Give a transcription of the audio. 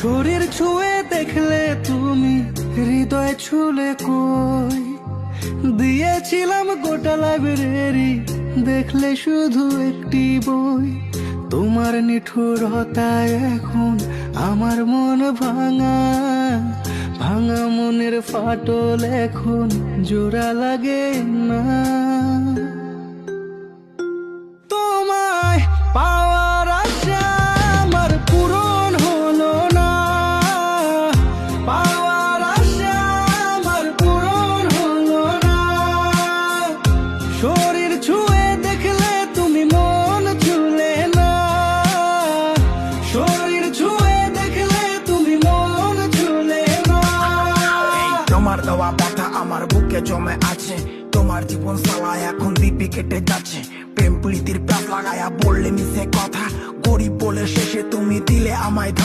শরীর ছুঁয়ে দেখলে তুমি হৃদয় ছুলে কই, দিয়েছিলাম গোটা লাইব্রেরি, দেখলে শুধু একটি বই। তোমার নিঠুরতায় এখন আমার মন ভাঙা, ভাঙা মনের ফাটল এখন জোড়া লাগে না। তোমায় পাওয়ার আশা আমার পূরণ হলো না, পাওয়ার আশা আমার পূরণ হলো না। শরীর ছুঁয়ে দেখলে তুমি মন ছুলে না, শরীর ছুঁয়ে দেখলে তুমি মন ছুলে না। তোমার দেওয়া ব্যথা আমার বুকে জমে আছে, তোমার জীবন সালায় এখন দিব্যি কেটে যাচ্ছে। প্রেম প্রীতির প্যাস লাগায়া বললে মিশে কথা, গরিব বলে শেষে তুমি দিলে আমায় ধোঁকা।